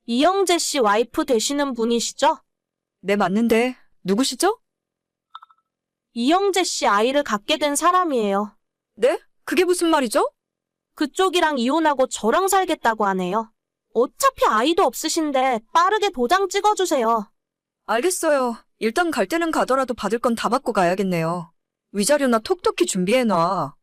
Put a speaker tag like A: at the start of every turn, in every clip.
A: 이영재 씨 와이프 되시는 분이시죠?
B: 네, 맞는데 누구시죠?
A: 이영재 씨 아이를 갖게 된 사람이에요.
B: 네? 그게 무슨 말이죠?
A: 그쪽이랑 이혼하고 저랑 살겠다고 하네요. 어차피 아이도 없으신데 빠르게 도장 찍어주세요.
B: 알겠어요. 일단 갈 때는 가더라도 받을 건 다 받고 가야겠네요. 위자료나 톡톡히 준비해놔.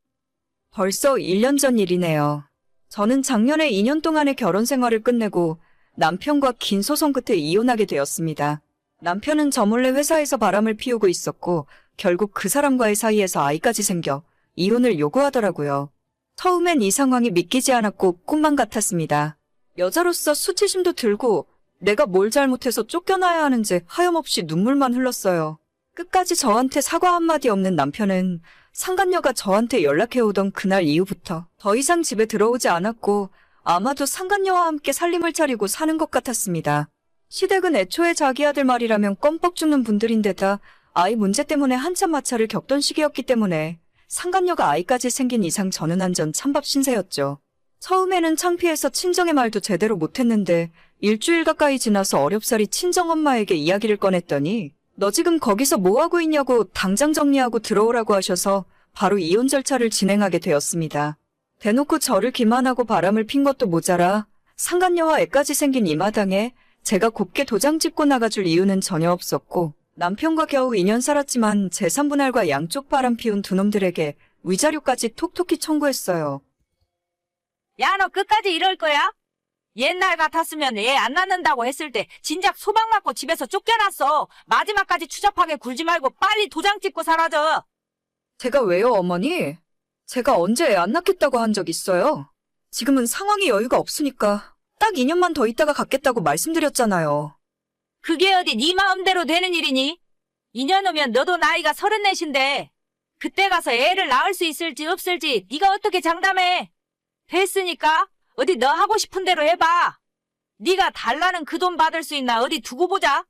B: 벌써 1년 전 일이네요. 저는 작년에 2년 동안의 결혼 생활을 끝내고 남편과 긴 소송 끝에 이혼하게 되었습니다. 남편은 저 몰래 회사에서 바람을 피우고 있었고 결국 그 사람과의 사이에서 아이까지 생겨 이혼을 요구하더라고요. 처음엔 이 상황이 믿기지 않았고 꿈만 같았습니다. 여자로서 수치심도 들고 내가 뭘 잘못해서 쫓겨나야 하는지 하염없이 눈물만 흘렀어요. 끝까지 저한테 사과 한마디 없는 남편은 상간녀가 저한테 연락해오던 그날 이후부터 더 이상 집에 들어오지 않았고 아마도 상간녀와 함께 살림을 차리고 사는 것 같았습니다. 시댁은 애초에 자기 아들 말이라면 껌뻑 죽는 분들인데다 아이 문제 때문에 한참 마찰을 겪던 시기였기 때문에 상간녀가 아이까지 생긴 이상 저는 완전 찬밥 신세였죠. 처음에는 창피해서 친정의 말도 제대로 못했는데 일주일 가까이 지나서 어렵사리 친정엄마에게 이야기를 꺼냈더니 너 지금 거기서 뭐하고 있냐고 당장 정리하고 들어오라고 하셔서 바로 이혼 절차를 진행하게 되었습니다. 대놓고 저를 기만하고 바람을 핀 것도 모자라 상간녀와 애까지 생긴 이 마당에 제가 곱게 도장 찍고 나가줄 이유는 전혀 없었고 남편과 겨우 2년 살았지만 재산분할과 양쪽 바람 피운 두 놈들에게 위자료까지 톡톡히 청구했어요.
C: 야, 너 끝까지 이럴 거야? 옛날 같았으면 애 안 낳는다고 했을 때 진작 소방 맞고 집에서 쫓겨났어. 마지막까지 추잡하게 굴지 말고 빨리 도장 찍고 사라져.
B: 제가 왜요, 어머니? 제가 언제 애 안 낳겠다고 한 적 있어요? 지금은 상황이 여유가 없으니까 딱 2년만 더 있다가 갖겠다고 말씀드렸잖아요.
C: 그게 어디 네 마음대로 되는 일이니? 2년 후면 너도 나이가 34인데 그때 가서 애를 낳을 수 있을지 없을지 네가 어떻게 장담해? 됐으니까 어디 너 하고 싶은 대로 해봐. 네가 달라는 그 돈 받을 수 있나 어디 두고 보자.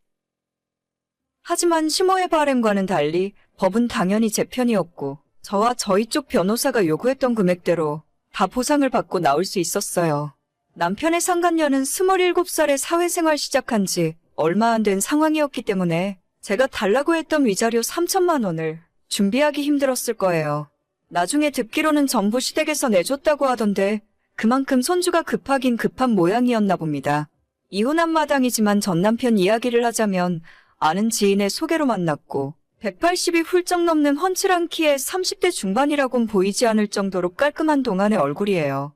B: 하지만 심호의 바람과는 달리 법은 당연히 제 편이었고 저와 저희 쪽 변호사가 요구했던 금액대로 다 보상을 받고 나올 수 있었어요. 남편의 상간녀는 27살에 사회생활 시작한 지 얼마 안 된 상황이었기 때문에 제가 달라고 했던 위자료 3천만 원을 준비하기 힘들었을 거예요. 나중에 듣기로는 전부 시댁에서 내줬다고 하던데 그만큼 손주가 급하긴 급한 모양이었나 봅니다. 이혼한 마당이지만 전 남편 이야기를 하자면 아는 지인의 소개로 만났고 180이 훌쩍 넘는 훤칠한 키에 30대 중반이라곤 보이지 않을 정도로 깔끔한 동안의 얼굴이에요.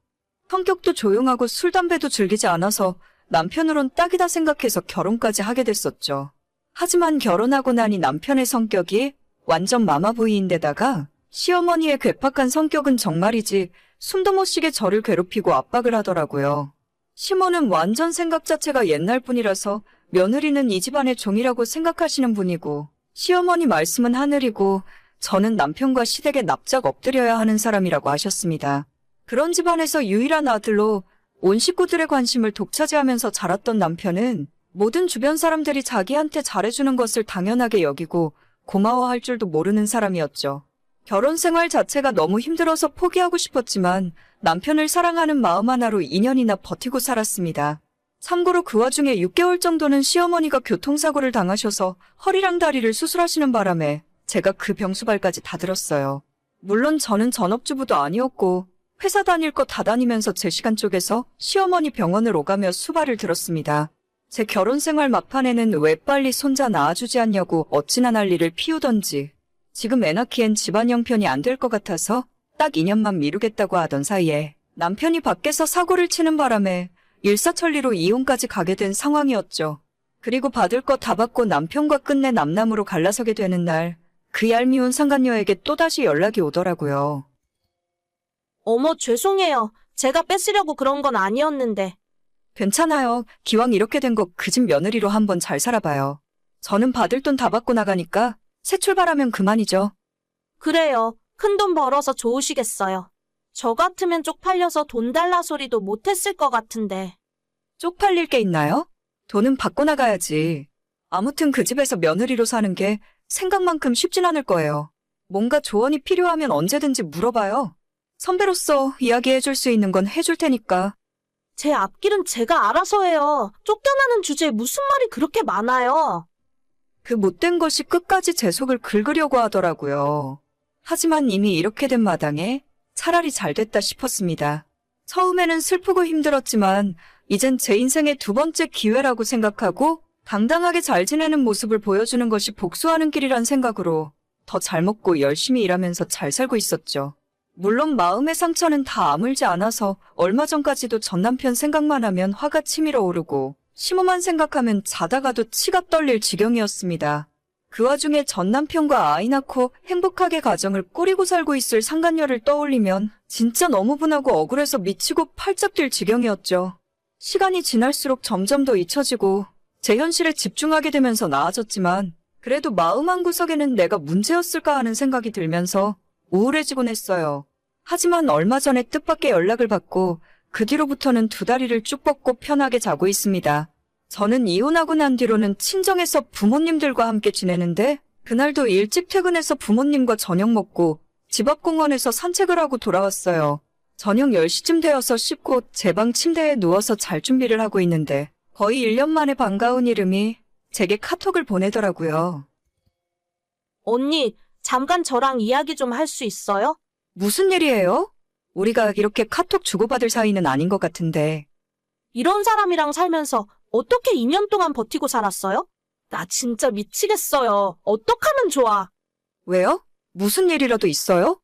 B: 성격도 조용하고 술, 담배도 즐기지 않아서 남편으론 딱이다 생각해서 결혼까지 하게 됐었죠. 하지만 결혼하고 나니 남편의 성격이 완전 마마보이인데다가 시어머니의 괴팍한 성격은 정말이지 숨도 못 쉬게 저를 괴롭히고 압박을 하더라고요. 시모는 완전 생각 자체가 옛날 분이라서 며느리는 이 집안의 종이라고 생각하시는 분이고 시어머니 말씀은 하늘이고 저는 남편과 시댁에 납작 엎드려야 하는 사람이라고 하셨습니다. 그런 집안에서 유일한 아들로 온 식구들의 관심을 독차지하면서 자랐던 남편은 모든 주변 사람들이 자기한테 잘해주는 것을 당연하게 여기고 고마워할 줄도 모르는 사람이었죠. 결혼 생활 자체가 너무 힘들어서 포기하고 싶었지만 남편을 사랑하는 마음 하나로 2년이나 버티고 살았습니다. 참고로 그 와중에 6개월 정도는 시어머니가 교통사고를 당하셔서 허리랑 다리를 수술하시는 바람에 제가 그 병수발까지 다 들었어요. 물론 저는 전업주부도 아니었고 회사 다닐 거 다 다니면서 제 시간 쪼개서 시어머니 병원을 오가며 수발을 들었습니다. 제 결혼 생활 막판에는 왜 빨리 손자 낳아주지 않냐고 어찌나 난리를 피우던지 지금 애 낳기엔 집안 형편이 안 될 것 같아서 딱 2년만 미루겠다고 하던 사이에 남편이 밖에서 사고를 치는 바람에 일사천리로 이혼까지 가게 된 상황이었죠. 그리고 받을 거 다 받고 남편과 끝내 남남으로 갈라서게 되는 날 그 얄미운 상간녀에게 또다시 연락이 오더라고요.
A: 어머, 죄송해요. 제가 뺏으려고 그런 건 아니었는데.
B: 괜찮아요. 기왕 이렇게 된 거 그 집 며느리로 한번 잘 살아봐요. 저는 받을 돈 다 받고 나가니까 새 출발하면 그만이죠.
A: 그래요. 큰돈 벌어서 좋으시겠어요. 저 같으면 쪽팔려서 돈 달라 소리도 못했을 것 같은데.
B: 쪽팔릴 게 있나요? 돈은 받고 나가야지. 아무튼 그 집에서 며느리로 사는 게 생각만큼 쉽진 않을 거예요. 뭔가 조언이 필요하면 언제든지 물어봐요. 선배로서 이야기해줄 수 있는 건 해줄 테니까.
A: 제 앞길은 제가 알아서 해요. 쫓겨나는 주제에 무슨 말이 그렇게 많아요.
B: 그 못된 것이 끝까지 제 속을 긁으려고 하더라고요. 하지만 이미 이렇게 된 마당에 차라리 잘 됐다 싶었습니다. 처음에는 슬프고 힘들었지만 이젠 제 인생의 두 번째 기회라고 생각하고 당당하게 잘 지내는 모습을 보여주는 것이 복수하는 길이란 생각으로 더 잘 먹고 열심히 일하면서 잘 살고 있었죠. 물론 마음의 상처는 다 아물지 않아서 얼마 전까지도 전 남편 생각만 하면 화가 치밀어 오르고 심호만 생각하면 자다가도 치가 떨릴 지경이었습니다. 그 와중에 전 남편과 아이 낳고 행복하게 가정을 꾸리고 살고 있을 상간녀를 떠올리면 진짜 너무 분하고 억울해서 미치고 팔짝 뛸 지경이었죠. 시간이 지날수록 점점 더 잊혀지고 제 현실에 집중하게 되면서 나아졌지만 그래도 마음 한구석에는 내가 문제였을까 하는 생각이 들면서 우울해지곤 했어요. 하지만 얼마 전에 뜻밖의 연락을 받고 그 뒤로부터는 두 다리를 쭉 뻗고 편하게 자고 있습니다. 저는 이혼하고 난 뒤로는 친정에서 부모님들과 함께 지내는데 그날도 일찍 퇴근해서 부모님과 저녁 먹고 집 앞 공원에서 산책을 하고 돌아왔어요. 저녁 10시쯤 되어서 씻고 제 방 침대에 누워서 잘 준비를 하고 있는데 거의 1년 만에 반가운 이름이 제게 카톡을 보내더라고요.
A: 언니, 잠깐 저랑 이야기 좀 할 수 있어요?
B: 무슨 일이에요? 우리가 이렇게 카톡 주고받을 사이는 아닌 것 같은데.
A: 이런 사람이랑 살면서 어떻게 2년 동안 버티고 살았어요? 나 진짜 미치겠어요. 어떡하면 좋아?
B: 왜요? 무슨 일이라도 있어요?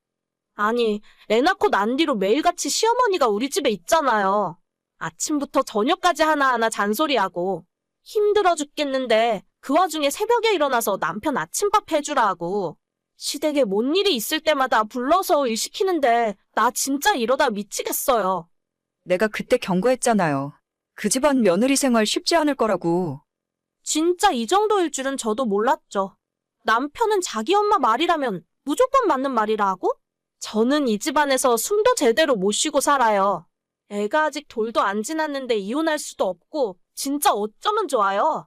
A: 아니, 애 낳고 난 뒤로 매일같이 시어머니가 우리 집에 있잖아요. 아침부터 저녁까지 하나하나 잔소리하고 힘들어 죽겠는데 그 와중에 새벽에 일어나서 남편 아침밥 해주라 하고 시댁에 뭔 일이 있을 때마다 불러서 일 시키는데 나 진짜 이러다 미치겠어요.
B: 내가 그때 경고했잖아요. 그 집안 며느리 생활 쉽지 않을 거라고.
A: 진짜 이 정도일 줄은 저도 몰랐죠. 남편은 자기 엄마 말이라면 무조건 맞는 말이라 하고? 저는 이 집안에서 숨도 제대로 못 쉬고 살아요. 애가 아직 돌도 안 지났는데 이혼할 수도 없고 진짜 어쩌면 좋아요.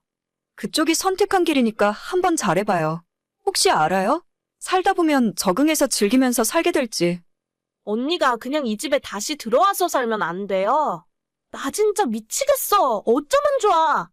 B: 그쪽이 선택한 길이니까 한번 잘해봐요. 혹시 알아요? 살다 보면 적응해서 즐기면서 살게 될지.
A: 언니가 그냥 이 집에 다시 들어와서 살면 안 돼요. 나 진짜 미치겠어. 어쩌면 좋아.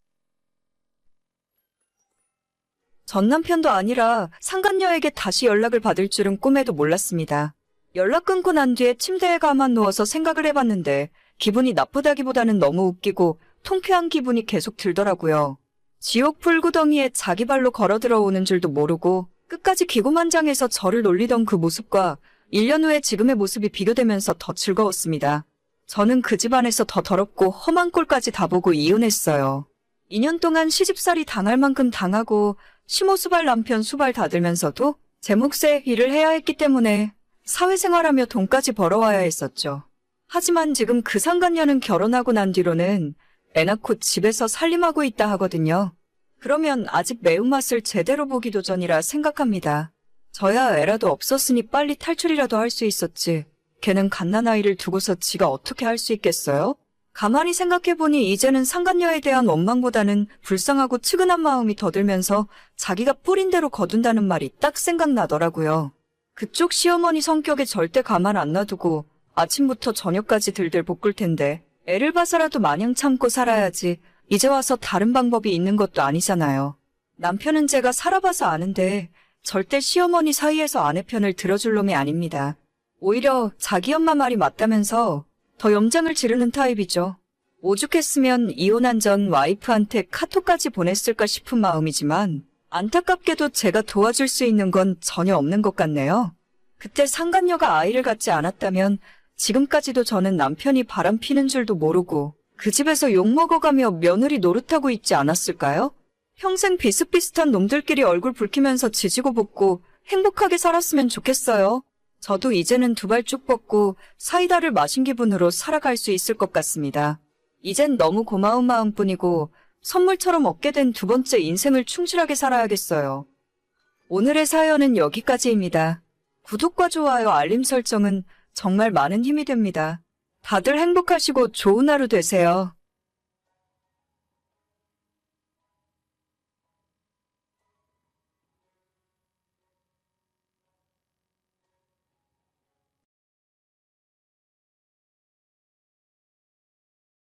B: 전 남편도 아니라 상간녀에게 다시 연락을 받을 줄은 꿈에도 몰랐습니다. 연락 끊고 난 뒤에 침대에 가만 누워서 생각을 해봤는데 기분이 나쁘다기보다는 너무 웃기고 통쾌한 기분이 계속 들더라고요. 지옥 불구덩이에 자기 발로 걸어 들어오는 줄도 모르고 끝까지 기고만장해서 저를 놀리던 그 모습과 1년 후에 지금의 모습이 비교되면서 더 즐거웠습니다. 저는 그 집안에서 더 더럽고 험한 꼴까지 다 보고 이혼했어요. 2년 동안 시집살이 당할 만큼 당하고 시모 수발 남편 수발 다 들면서도 제 몫의 일을 해야 했기 때문에 사회생활하며 돈까지 벌어와야 했었죠. 하지만 지금 그 상간녀는 결혼하고 난 뒤로는 애 낳고 집에서 살림하고 있다 하거든요. 그러면 아직 매운맛을 제대로 보기도 전이라 생각합니다. 저야 애라도 없었으니 빨리 탈출이라도 할 수 있었지. 걔는 갓난아이를 두고서 지가 어떻게 할 수 있겠어요? 가만히 생각해보니 이제는 상간녀에 대한 원망보다는 불쌍하고 측은한 마음이 더 들면서 자기가 뿌린 대로 거둔다는 말이 딱 생각나더라고요. 그쪽 시어머니 성격에 절대 가만 안 놔두고 아침부터 저녁까지 들들 볶을 텐데 애를 봐서라도 마냥 참고 살아야지 이제 와서 다른 방법이 있는 것도 아니잖아요. 남편은 제가 살아봐서 아는데 절대 시어머니 사이에서 아내 편을 들어줄 놈이 아닙니다. 오히려 자기 엄마 말이 맞다면서 더 염장을 지르는 타입이죠. 오죽했으면 이혼한 전 와이프한테 카톡까지 보냈을까 싶은 마음이지만 안타깝게도 제가 도와줄 수 있는 건 전혀 없는 것 같네요. 그때 상간녀가 아이를 갖지 않았다면 지금까지도 저는 남편이 바람피는 줄도 모르고 그 집에서 욕먹어가며 며느리 노릇하고 있지 않았을까요? 평생 비슷비슷한 놈들끼리 얼굴 붉히면서 지지고 볶고 행복하게 살았으면 좋겠어요. 저도 이제는 두 발 쭉 뻗고 사이다를 마신 기분으로 살아갈 수 있을 것 같습니다. 이젠 너무 고마운 마음뿐이고 선물처럼 얻게 된 두 번째 인생을 충실하게 살아야겠어요. 오늘의 사연은 여기까지입니다. 구독과 좋아요, 알림 설정은 정말 많은 힘이 됩니다. 다들 행복하시고 좋은 하루 되세요.